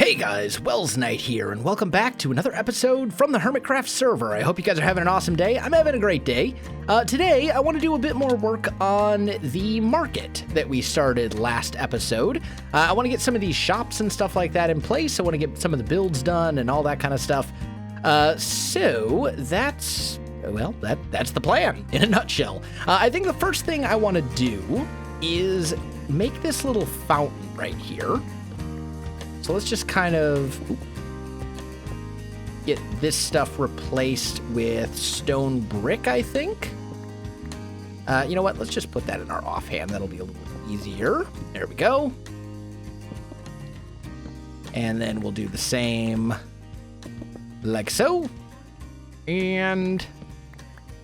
Hey guys, Welsknight here, and welcome back to another episode from the Hermitcraft server. I hope you guys are having an awesome day. I'm having a great day. Today, I want to do a bit more work on the market that we started last episode. I want to get some of these shops and stuff like that in place. I want to get some of the builds done and all that kind of stuff. So that's the plan in a nutshell. I think the first thing I want to do is make this little fountain right here. So let's just kind of get this stuff replaced with stone brick, I think. You know what? Let's just put that in our offhand. That'll be a little easier. There we go. And then we'll do the same like so. And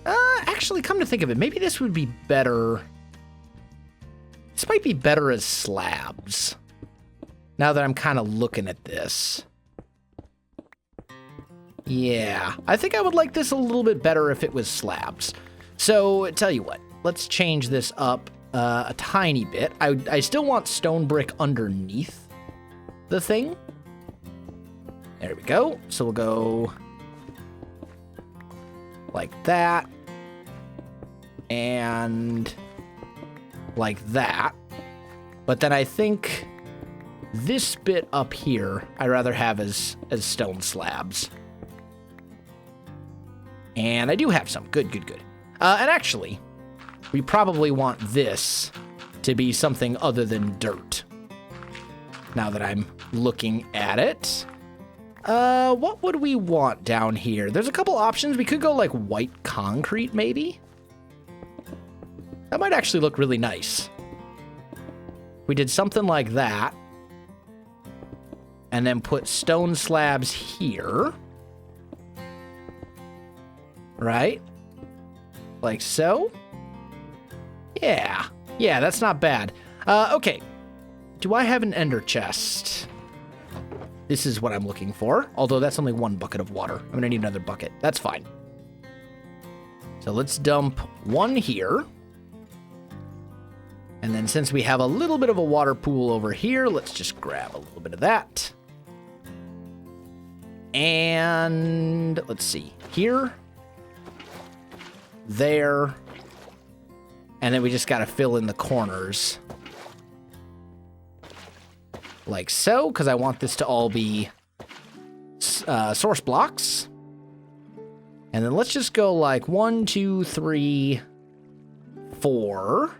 actually, come to think of it, maybe this would be better. This might be better as slabs. Now that I'm kind of looking at this. Yeah, I think I would like this a little bit better if it was slabs. So, tell you what, let's change this up a tiny bit. I still want stone brick underneath the thing. There we go. So we'll go like that. And like that. But then I think this bit up here, I'd rather have as stone slabs. And I do have some. Good. And actually, we probably want this to be something other than dirt. Now that I'm looking at it. What would we want down here? There's a couple options. We could go like white concrete, maybe. That might actually look really nice. We did something like that. And then put stone slabs here. Right? Like so. Yeah, that's not bad. Okay. Do I have an ender chest? This is what I'm looking for. Although that's only one bucket of water. I'm gonna need another bucket. That's fine. So let's dump one here. And then since we have a little bit of a water pool over here, let's just grab a little bit of that. And let's see, here, there, and then we just got to fill in the corners like so, because I want this to all be source blocks. And then let's just go like 1, 2, 3, 4.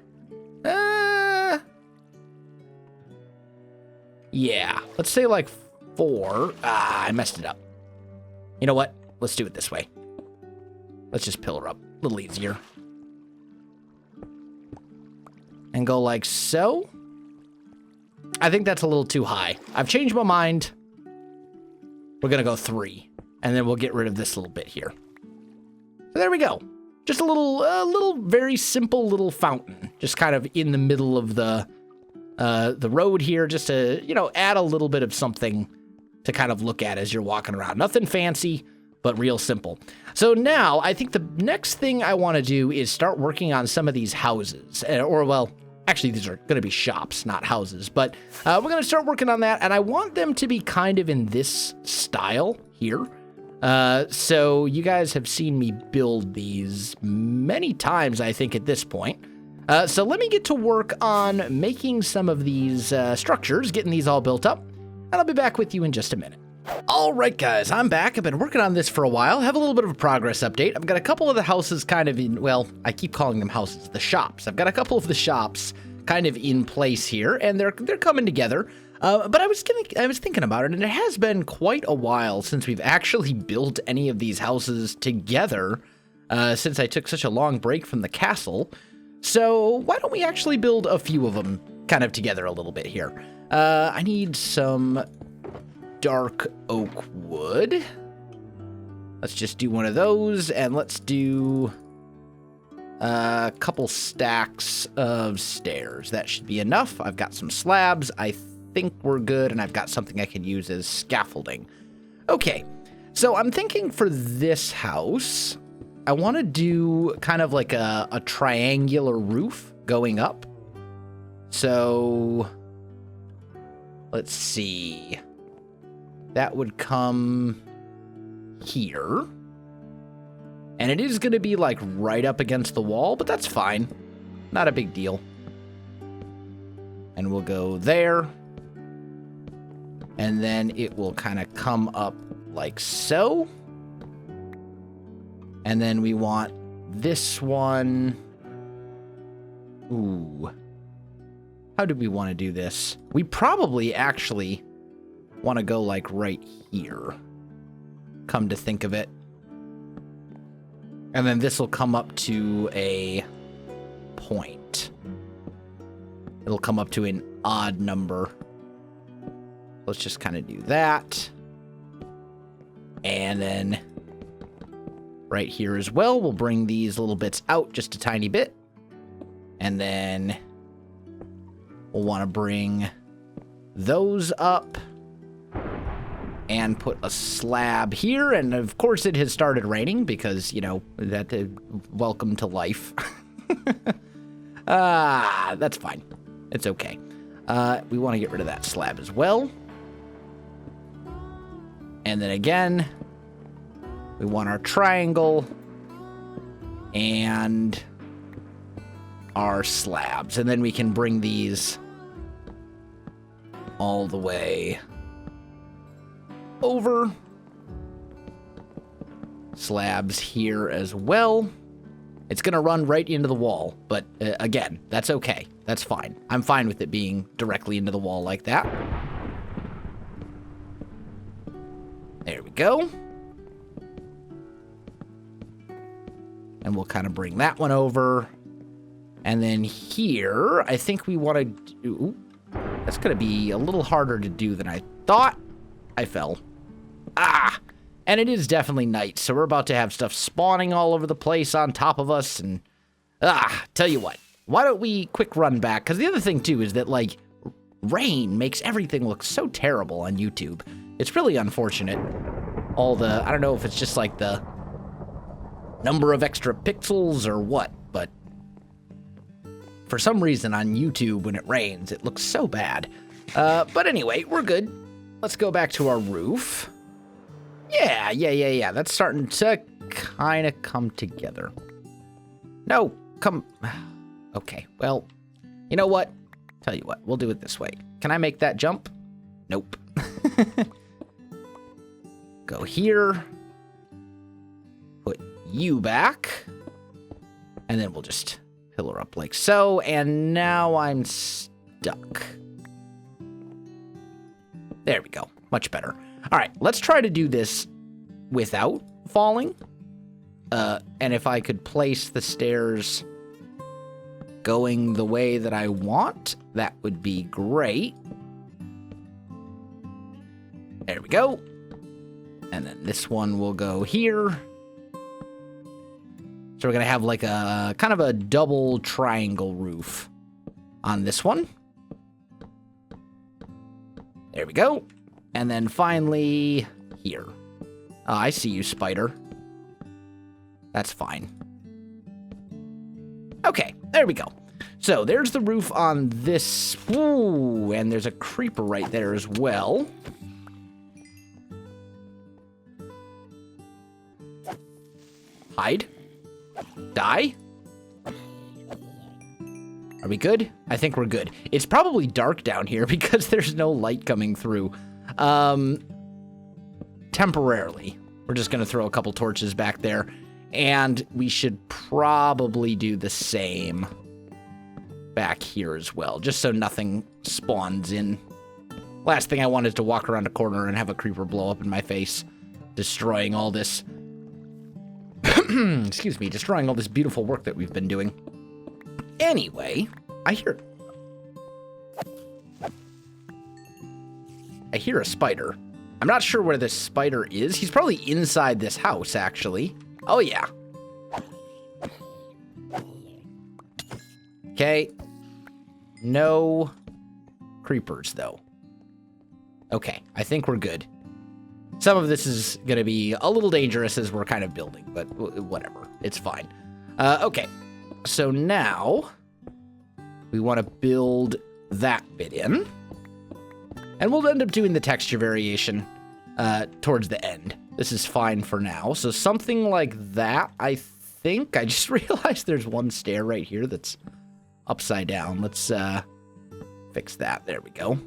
Yeah, let's say like 4. I messed it up. You know what? Let's do it this way. Let's just pillar up. A little easier. And go like so. I think that's a little too high. I've changed my mind. We're going to go 3. And then we'll get rid of this little bit here. So there we go. Just a little very simple little fountain. Just kind of in the middle of the road here. Just to, add a little bit of something to kind of look at as you're walking around. Nothing fancy, but real simple. So now, I think the next thing I want to do is start working on some of these houses. Actually, these are going to be shops, not houses. But we're going to start working on that, and I want them to be kind of in this style here. So you guys have seen me build these many times, I think, at this point. So let me get to work on making some of these structures, getting these all built up. And I'll be back with you in just a minute. All right, guys, I'm back. I've been working on this for a while. Have a little bit of a progress update. I've got a couple of the houses kind of in, well, I keep calling them houses, the shops. I've got a couple of the shops kind of in place here, and they're coming together. But I was thinking about it, and it has been quite a while since we've actually built any of these houses together, since I took such a long break from the castle. So why don't we actually build a few of them kind of together a little bit here? I need some dark oak wood. Let's just do one of those, and let's do a couple stacks of stairs. That should be enough. I've got some slabs. I think we're good, and I've got something I can use as scaffolding. Okay, so I'm thinking for this house, I want to do kind of like a triangular roof going up. So let's see. that would come here. And it is going to be like right up against the wall, but that's fine. Not a big deal. And we'll go there. And then it will kind of come up like so. And then we want this one. Ooh. How do we want to do this? We probably actually want to go like right here. Come to think of it. And then this will come up to a point. It'll come up to an odd number. Let's just kind of do that. And then right here as well, we'll bring these little bits out just a tiny bit. And then we'll want to bring those up and put a slab here. And of course it has started raining because, you know, that welcome to life. That's fine. It's okay. We want to get rid of that slab as well. And then again, we want our triangle and our slabs. And then we can bring these all the way over. Slabs here as well. It's going to run right into the wall, but again, that's okay. That's fine. I'm fine with it being directly into the wall like that. There we go. And we'll kind of bring that one over. And then here, I think we want to do... That's going to be a little harder to do than I thought. I fell. And it is definitely night, so we're about to have stuff spawning all over the place on top of us, and... tell you what. Why don't we quick run back? Because the other thing, too, is that, like, rain makes everything look so terrible on YouTube. It's really unfortunate. All the... I don't know if it's just, like, the number of extra pixels or what, but... For some reason on YouTube, when it rains, it looks so bad. But anyway, we're good. Let's go back to our roof. Yeah. That's starting to kind of come together. No, come... Okay, well, you know what? Tell you what, we'll do it this way. Can I make that jump? Nope. Go here. Put you back. And then we'll just pillar up like so. And now I'm stuck. There we go. Much better. All right, let's try to do this without falling. And if I could place the stairs going the way that I want, that would be great. There we go. And then this one will go here. So we're going to have like a kind of a double triangle roof on this one. There we go. And then finally here. Oh, I see you, spider. That's fine. Okay, there we go. So there's the roof on this. Ooh, and there's a creeper right there as well. Hide. Die. Are we good? I think we're good. It's probably dark down here because there's no light coming through. Temporarily. We're just going to throw a couple torches back there. And we should probably do the same back here as well, just so nothing spawns in. Last thing I want is to walk around a corner and have a creeper blow up in my face, destroying all this... Excuse me, destroying all this beautiful work that we've been doing. Anyway, I hear a spider. I'm not sure where this spider is. He's probably inside this house, actually. Oh, yeah. Okay. No creepers, though. Okay, I think we're good. Some of this is going to be a little dangerous as we're kind of building, but whatever. It's fine. Okay, so now we want to build that bit in. And we'll end up doing the texture variation towards the end. This is fine for now. So something like that, I think. I just realized there's one stair right here that's upside down. Let's fix that. There we go.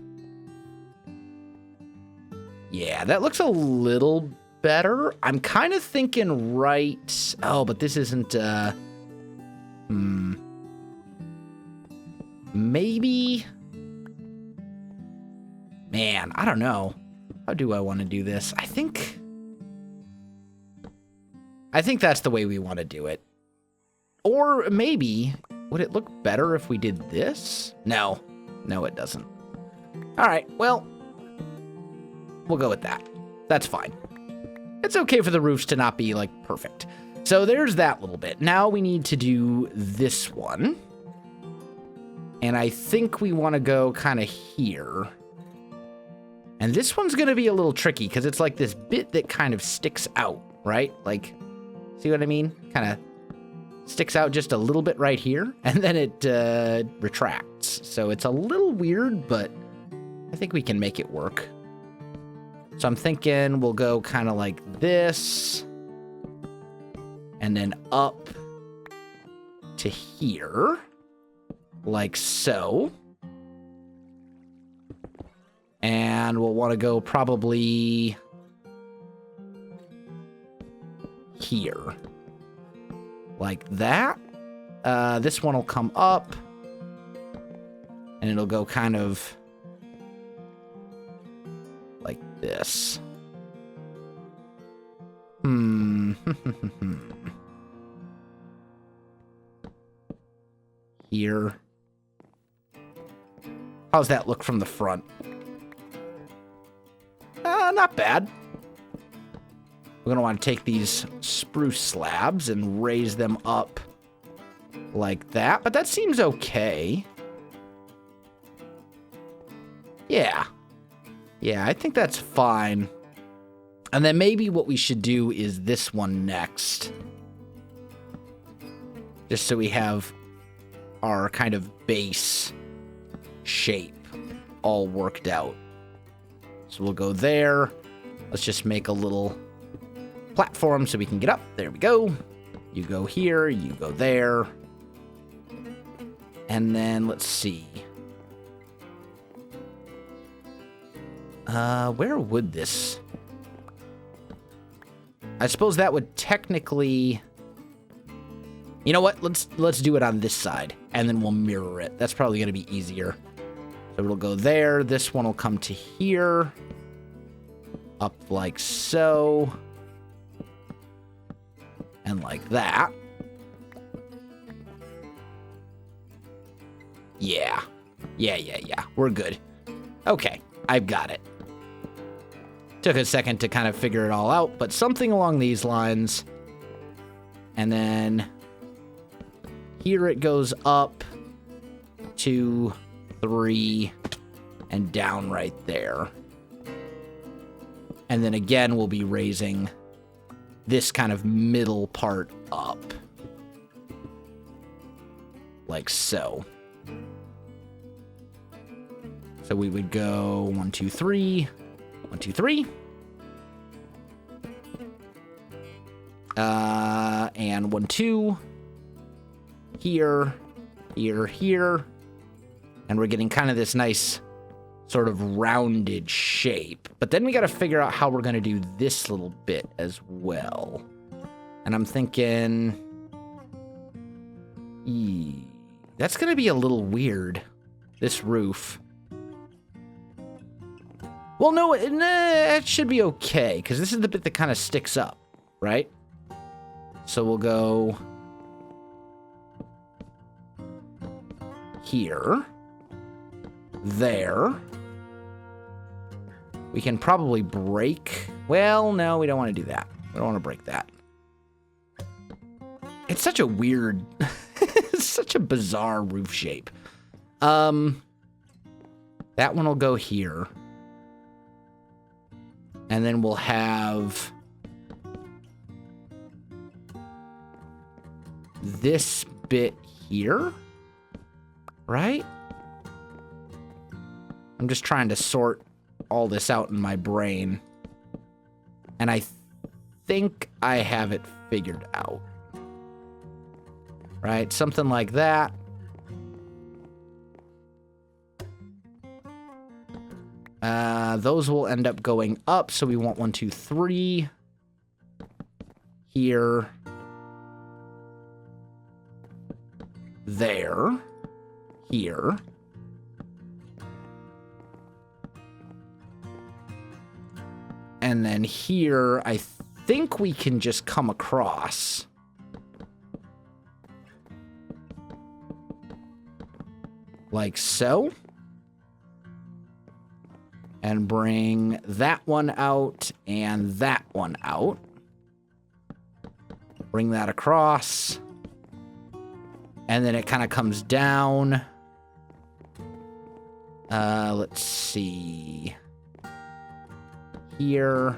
Yeah, that looks a little better. I'm kind of thinking right... Oh, but this isn't... Maybe... Man, I don't know. How do I want to do this? I think that's the way we want to do it. Or maybe, would it look better if we did this? No. No, it doesn't. All right, well, we'll go with that. That's fine. It's okay for the roofs to not be, like, perfect. So there's that little bit. Now we need to do this one. And I think we want to go kind of here. And this one's going to be a little tricky because it's like this bit that kind of sticks out, right? Like, see what I mean? Kind of sticks out just a little bit right here, and then it retracts. So it's a little weird, but I think we can make it work. So I'm thinking we'll go kind of like this, and then up to here, like so. And we'll want to go probably here. Like that. This one will come up. And it'll go kind of like this. Here. How's that look from the front? Not bad. We're going to want to take these spruce slabs and raise them up like that. But that seems okay. Yeah. Yeah, I think that's fine. And then maybe what we should do is this one next. Just so we have our kind of base shape all worked out. So we'll go there. Let's just make a little platform so we can get up. There we go. You go here, you go there. And then let's see. Where would this? I suppose that would technically... You know what? Let's do it on this side, and then we'll mirror it. That's probably going to be easier. So it'll go there. This one will come to here. Up like so. And like that. Yeah. Yeah. We're good. Okay, I've got it. Took a second to kind of figure it all out, but something along these lines. And then here it goes up 2, 3, and down right there. And then again, we'll be raising this kind of middle part up. Like so. So we would go 1, 2, 3. 1, 2, 3. And 1, 2. Here. And we're getting kind of this nice sort of rounded shape. But then we got to figure out how we're going to do this little bit as well. And I'm thinking... that's going to be a little weird. This roof. Well, no, it should be okay, because this is the bit that kind of sticks up, right? So we'll go here, there. We can probably break. Well, no, we don't want to do that. We don't want to break that. It's such a weird, it's such a bizarre roof shape. That one will go here. And then we'll have this bit here, right? I'm just trying to sort all this out in my brain. And I think I have it figured out. Right? Something like that. Those will end up going up, so we want 1, 2, 3 here, there, here, and then here, I think we can just come across. Like so. And bring that one out and that one out. Bring that across. And then it kind of comes down. Let's see. Here.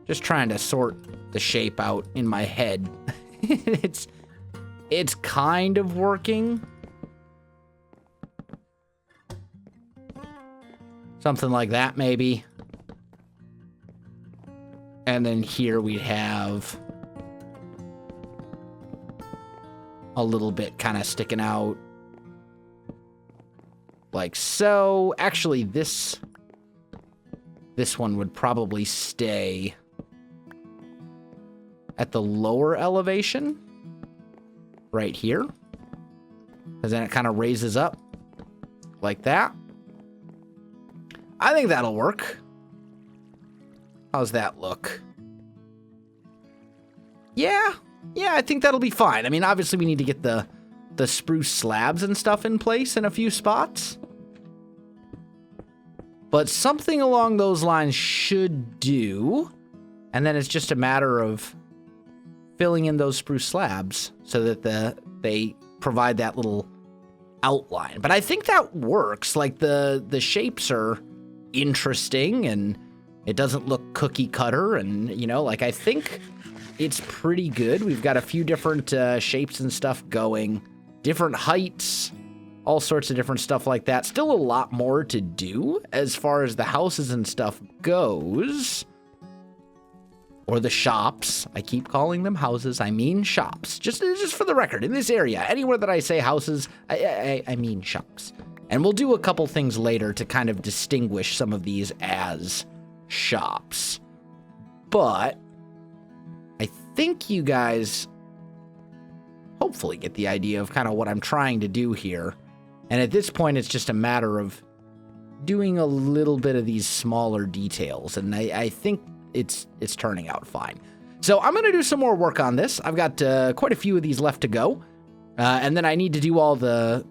Just trying to sort the shape out in my head. It's kind of working. Something like that, maybe. And then here we have a little bit kind of sticking out. Like so. Actually, this one would probably stay at the lower elevation. Right here. Because then it kind of raises up. Like that. I think that'll work. How's that look? Yeah, I think that'll be fine. I mean, obviously we need to get the spruce slabs and stuff in place in a few spots. But something along those lines should do. And then it's just a matter of filling in those spruce slabs so that they provide that little outline. But I think that works. Like the shapes are interesting and it doesn't look cookie cutter, and you know, like I think it's pretty good. We've got a few different shapes and stuff going, different heights, all sorts of different stuff like that. Still a lot more to do as far as the houses and stuff goes, or the shops. I keep calling them houses. I mean shops. Just for the record, in this area, anywhere that I say houses, I mean shops. And we'll do a couple things later to kind of distinguish some of these as shops. But I think you guys hopefully get the idea of kind of what I'm trying to do here. And at this point, it's just a matter of doing a little bit of these smaller details. And I think it's turning out fine. So I'm going to do some more work on this. I've got quite a few of these left to go. And then I need to do all the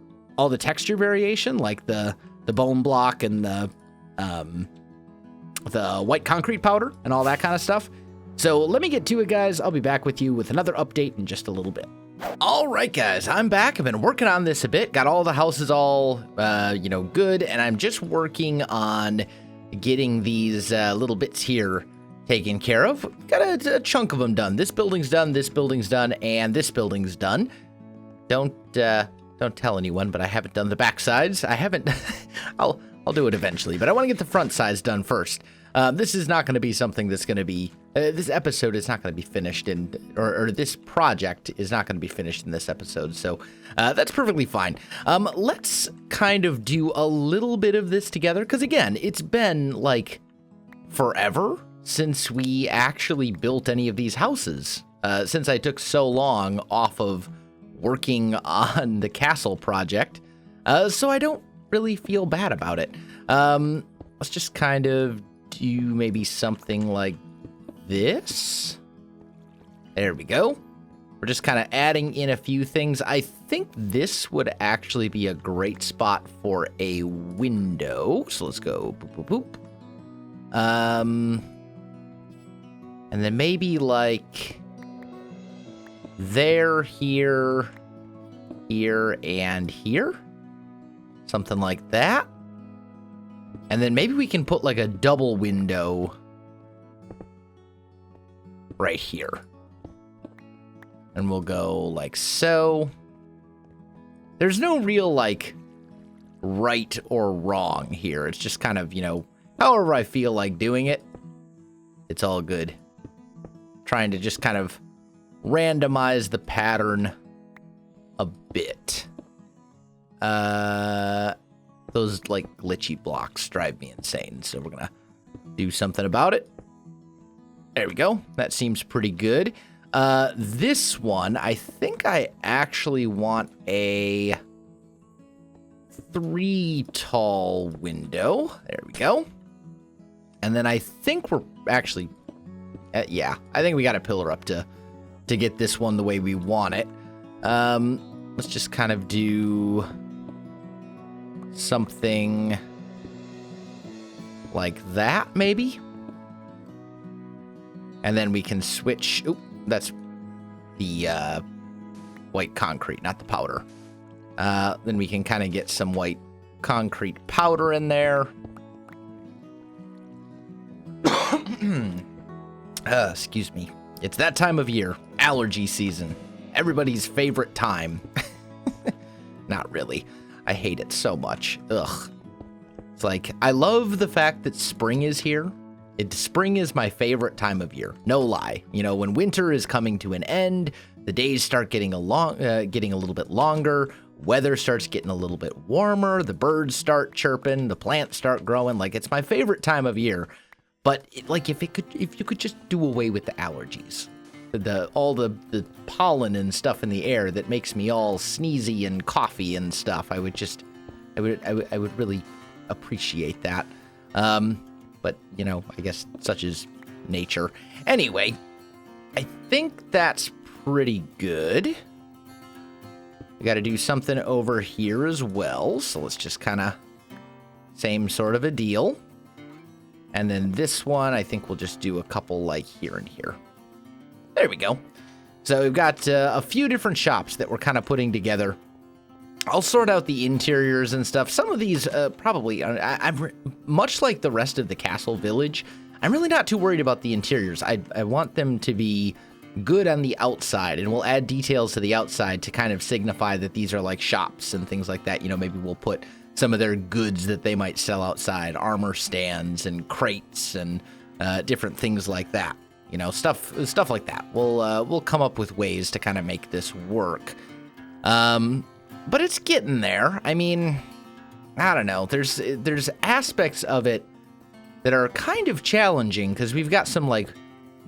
texture variation, like the bone block and the white concrete powder and all that kind of stuff. So let me get to it, guys. I'll be back with you with another update in just a little bit. All right, guys, I'm back. I've been working on this a bit. Got all the houses all, good. And I'm just working on getting these little bits here taken care of. Got a chunk of them done. This building's done, and this building's done. Don't tell anyone, but I haven't done the back sides. I haven't. I'll do it eventually, but I want to get the front sides done first. This is not going to be something that's going to be. This episode is not going to be finished or this project is not going to be finished in this episode. So that's perfectly fine. Let's kind of do a little bit of this together, because again, it's been like forever since we actually built any of these houses. Since I took so long off of working on the castle project, so I don't really feel bad about it. Let's just kind of do maybe something like this. There we go. We're just kind of adding in a few things. I think this would actually be a great spot for a window. So let's go boop, boop, boop. And then maybe like there, here, and here. Something like that. And then maybe we can put like a double window right here. And we'll go like so. There's no real like right or wrong here. It's just kind of, you know, however I feel like doing it. It's all good. Trying to just kind of randomize the pattern a bit. Those, like, glitchy blocks drive me insane, so we're gonna do something about it. There we go. That seems pretty good. This one, I think I actually want a 3 tall window. There we go. And then I think we're actually, yeah, I think we got to pillar up to get this one the way we want it. Let's just kind of do something like that, maybe. And then we can switch. Oop, that's the white concrete, not the powder. Then we can kind of get some white concrete powder in there. Excuse me. It's that time of year, allergy season. Everybody's favorite time. Not really. I hate it so much. Ugh. It's like, I love the fact that spring is here. Spring is my favorite time of year. No lie. You know, when winter is coming to an end, the days start getting a little bit longer. Weather starts getting a little bit warmer. The birds start chirping. The plants start growing. Like, it's my favorite time of year. But like, if you could just do away with the allergies, all the pollen and stuff in the air that makes me all sneezy and coughy and stuff, I would really appreciate that. But you know, I guess such is nature. Anyway, I think that's pretty good. We got to do something over here as well. So let's just kind of same sort of a deal. And then this one, I think we'll just do a couple like here and here. There we go. So we've got a few different shops that we're kind of putting together. I'll sort out the interiors and stuff. Some of these probably, I'm much like the rest of the castle village, I'm really not too worried about the interiors. I want them to be good on the outside, and we'll add details to the outside to kind of signify that these are like shops and things like that. You know, maybe we'll put some of their goods that they might sell outside, armor stands and crates and different things like that. You know, stuff like that. We'll come up with ways to kind of make this work. But it's getting there. I mean, I don't know. There's aspects of it that are kind of challenging because we've got some like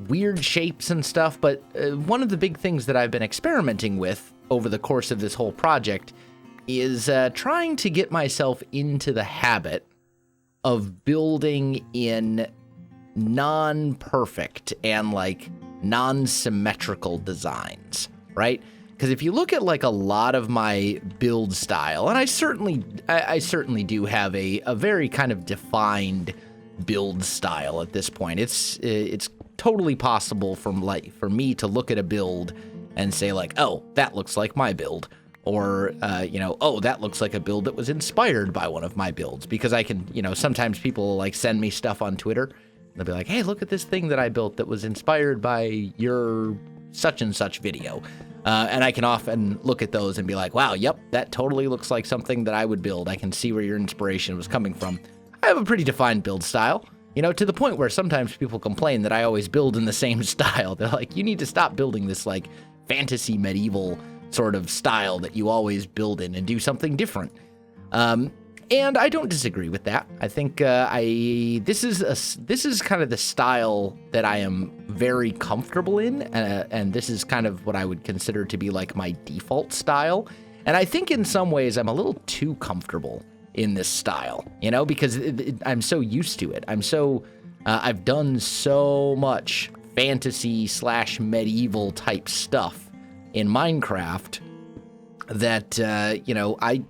weird shapes and stuff. But one of the big things that I've been experimenting with over the course of this whole project is trying to get myself into the habit of building in non-perfect and like non-symmetrical designs, right? Because if you look at like a lot of my build style, and I certainly do have a very kind of defined build style at this point. It's totally possible for me to look at a build and say like, oh, that looks like my build. Or, you know, oh, that looks like a build that was inspired by one of my builds. Because I can, you know, sometimes people like send me stuff on Twitter. They'll be like, hey, look at this thing that I built that was inspired by your such and such video. And I can often look at those and be like, wow, yep, that totally looks like something that I would build. I can see where your inspiration was coming from. I have a pretty defined build style, you know, to the point where sometimes people complain that I always build in the same style. They're like, you need to stop building this like fantasy medieval sort of style that you always build in and do something different. And I don't disagree with that. I think this is kind of the style that I am very comfortable in, and this is kind of what I would consider to be like my default style. And I think in some ways I'm a little too comfortable in this style, you know, because I'm so used to it. I've done so much fantasy / medieval type stuff in Minecraft that, you know, I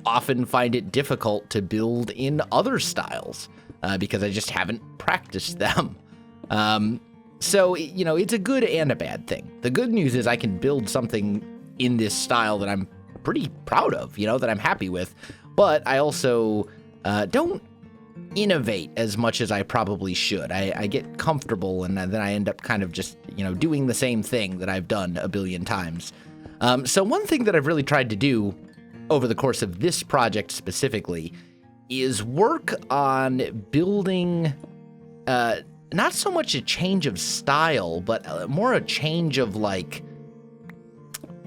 often find it difficult to build in other styles because I just haven't practiced them. So, you know, it's a good and a bad thing. The good news is I can build something in this style that I'm pretty proud of, you know, that I'm happy with. But I also don't innovate as much as I probably should. I get comfortable and then I end up kind of just, you know, doing the same thing that I've done a billion times. So one thing that I've really tried to do over the course of this project specifically is work on building, not so much a change of style, but more a change of like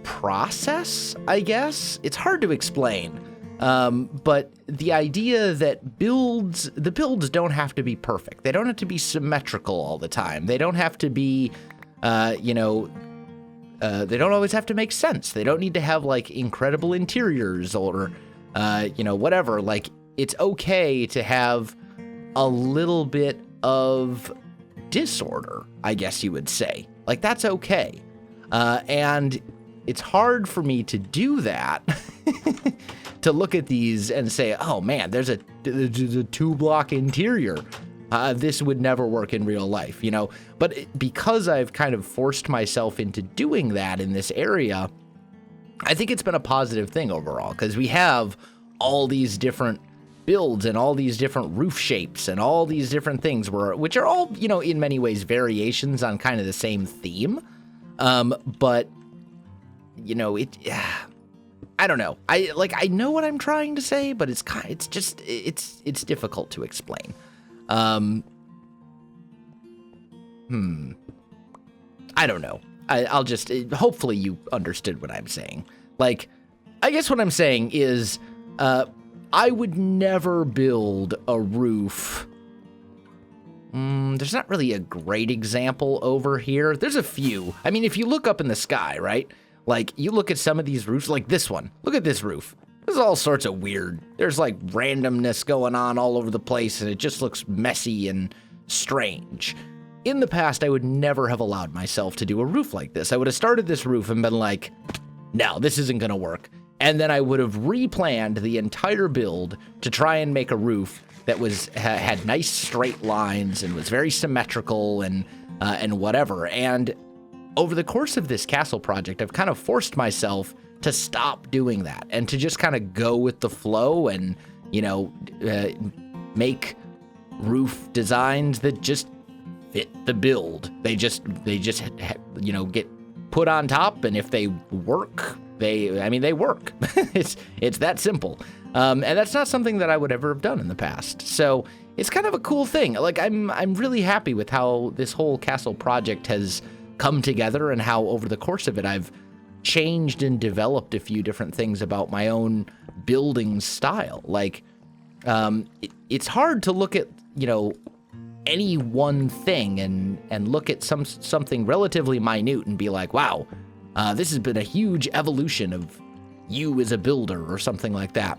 process, I guess. It's hard to explain. But the idea that the builds don't have to be perfect. They don't have to be symmetrical all the time. They don't have to be, they don't always have to make sense. They don't need to have like incredible interiors or, whatever. Like, it's okay to have a little bit of disorder, I guess you would say. Like, that's okay. And it's hard for me to do that, to look at these and say, oh man, there's a 2-block interior. This would never work in real life, But because I've kind of forced myself into doing that in this area, I think it's been a positive thing overall, because we have all these different builds and all these different roof shapes and all these different things which are all, in many ways variations on kind of the same theme. But I don't know. I know what I'm trying to say, but it's difficult to explain. I don't know. I'll just, hopefully you understood what I'm saying. Like, I guess what I'm saying is, I would never build a roof. There's not really a great example over here. There's a few. I mean, if you look up in the sky, right? Like, you look at some of these roofs, like this one. Look at this roof. There's all sorts of weird. There's like randomness going on all over the place, and it just looks messy and strange. In the past, I would never have allowed myself to do a roof like this. I would have started this roof and been like, no, this isn't going to work. And then I would have replanned the entire build to try and make a roof that had nice straight lines and was very symmetrical and whatever. And over the course of this castle project, I've kind of forced myself to stop doing that and to just kind of go with the flow and, make roof designs that just fit the build. They just get put on top, and if they work, they work. It's that simple. And that's not something that I would ever have done in the past. So it's kind of a cool thing. Like, I'm really happy with how this whole castle project has come together and how over the course of it, I've changed and developed a few different things about my own building style. Like, it's hard to look at, any one thing and look at something relatively minute and be like, wow, this has been a huge evolution of you as a builder or something like that.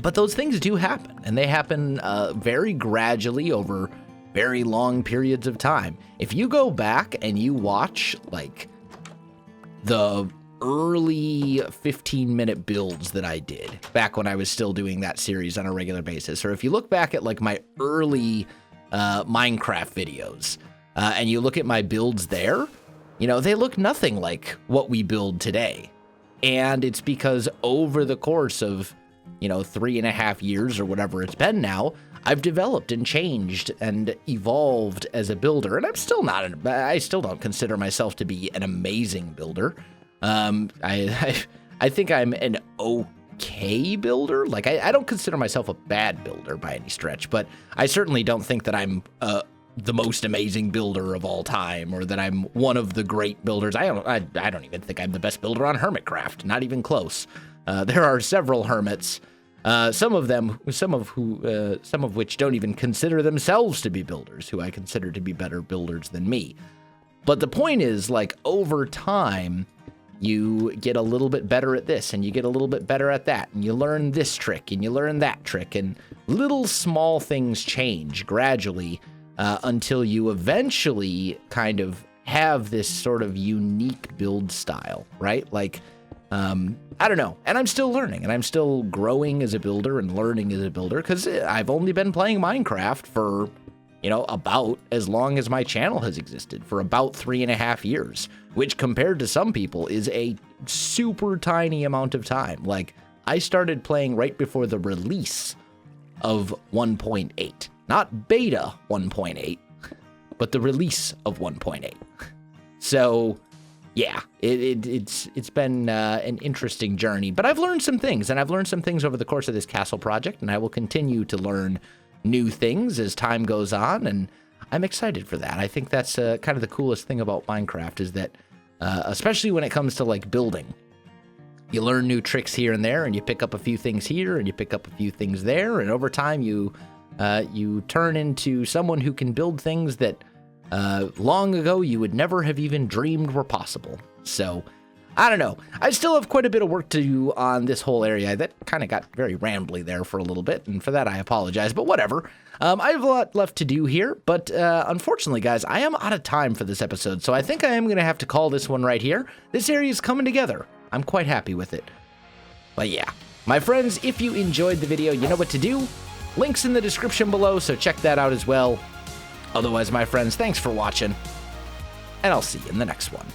But those things do happen, and they happen very gradually over very long periods of time. If you go back and you watch like the early 15-minute builds that I did back when I was still doing that series on a regular basis, or if you look back at like my early Minecraft videos, and you look at my builds there, they look nothing like what we build today. And it's because over the course of, 3.5 years or whatever it's been now, I've developed and changed and evolved as a builder. And I'm still I still don't consider myself to be an amazing builder. I think I'm an okay builder. Like, I don't consider myself a bad builder by any stretch, but I certainly don't think that I'm the most amazing builder of all time, or that I'm one of the great builders. I don't even think I'm the best builder on Hermitcraft. Not even close. There are several hermits, some of which don't even consider themselves to be builders, who I consider to be better builders than me. But the point is, like, over time, you get a little bit better at this, and you get a little bit better at that, and you learn this trick, and you learn that trick, and little small things change gradually until you eventually kind of have this sort of unique build style, right? Like, I don't know. And I'm still learning, and I'm still growing as a builder and learning as a builder, because I've only been playing Minecraft for, about as long as my channel has existed, for about 3.5 years, which compared to some people is a super tiny amount of time. Like, I started playing right before the release of 1.8, not beta 1.8, but the release of 1.8. So yeah, it's been an interesting journey, but I've learned some things, and I've learned some things over the course of this castle project, and I will continue to learn new things as time goes on, and I'm excited for that. I think that's kind of the coolest thing about Minecraft is that, especially when it comes to like building, you learn new tricks here and there, and you pick up a few things here, and you pick up a few things there, and over time you turn into someone who can build things that long ago you would never have even dreamed were possible. So, I don't know. I still have quite a bit of work to do on this whole area. That kind of got very rambly there for a little bit, and for that I apologize, but whatever. I have a lot left to do here, but unfortunately, guys, I am out of time for this episode, so I think I am going to have to call this one right here. This area is coming together. I'm quite happy with it. But yeah, my friends, if you enjoyed the video, you know what to do. Links in the description below, so check that out as well. Otherwise, my friends, thanks for watching, and I'll see you in the next one.